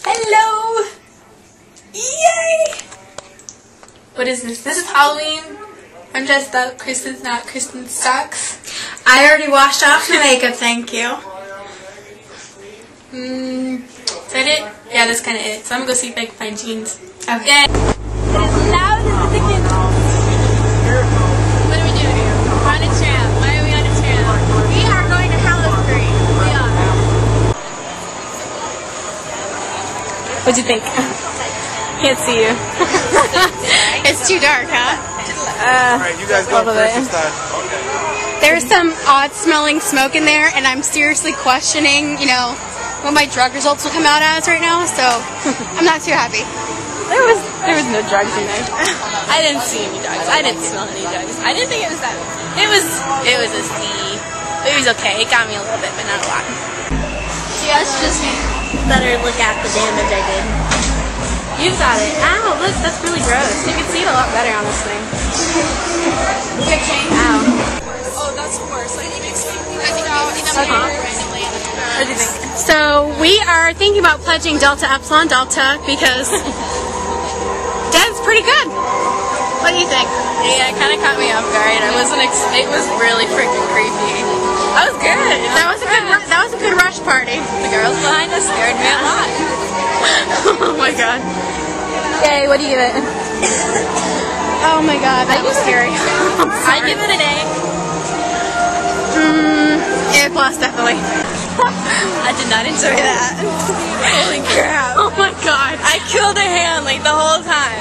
Hello! Yay! What is this? This is Halloween. I'm dressed up. Kristen's not. Kristen sucks. I already washed off the makeup, thank you. Is that it? Yeah, that's kind of it. So I'm gonna go see if I can find jeans. Okay. Yay! As loud as the kids. What are we doing here? We're on a tram. Why are we on a tram? We are going to Howloscream. We are. What'd you think? Can't see you. It's too dark, huh? Alright, you guys go first this time. There's some odd smelling smoke in there, and I'm seriously questioning, you know, what my drug results will come out as right now, so I'm not too happy. There was no drugs in there. I didn't see any drugs. I didn't smell any drugs. I didn't think it was that. It was a C. It was okay. It got me a little bit, but not a lot. Yes, just better look at the damage I did. You've got it. Ow, look, that's really gross. You can see it a lot better on this thing. Ow. Oh, that's worse. Like, it makes me What do you think? So we are thinking about pledging Delta Epsilon Delta because Dad's pretty good. What do you think? Yeah, it kind of caught me off guard. I wasn't. It was really freaking creepy. That was good. That was a good rush party. The girls behind us scared me a lot. Oh my god. Yay! What do you give it? Oh my god, that was scary. I give it an A. A plus, definitely. I did not enjoy that. Holy crap! Oh my god. I killed a hand like the whole time.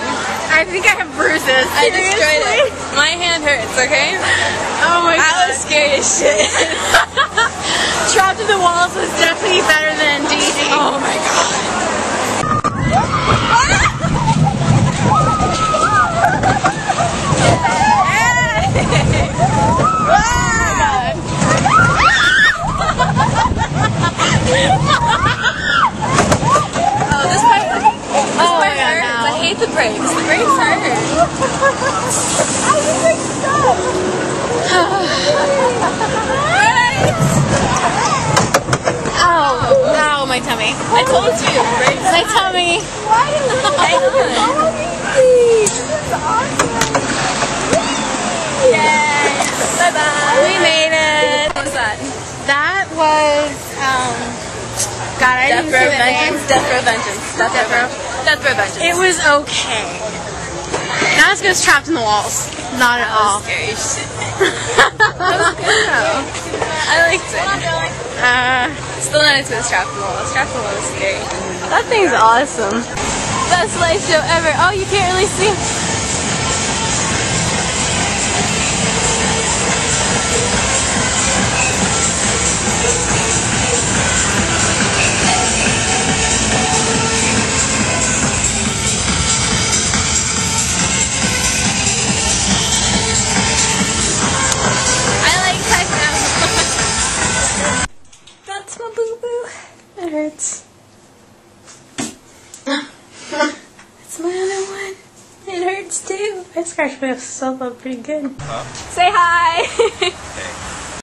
I think I have bruises. I destroyed it. My hand hurts. Okay. Oh my god. I was scared as shit. Trapped in the walls was definitely better than DD. Oh my god. I hate the brakes. The brakes hurt. Ow, my tummy. I told you. Brakes. My tummy. Yay! Bye bye. We made it. What was that? That was, God, I didn't see the name. Death Row Vengeance. Death Row Vengeance. It was okay. Not as good as Trapped in the Walls. Not at all. Scary shit. That was good though. I liked it. Still not as good as Trapped in the Walls. Trapped in the Walls was scary. That thing's awesome. Best light show ever. Oh, you can't really see. That's my boo-boo. It hurts. That's my other one. It hurts too. I scratched myself up pretty good. Say hi. Hey.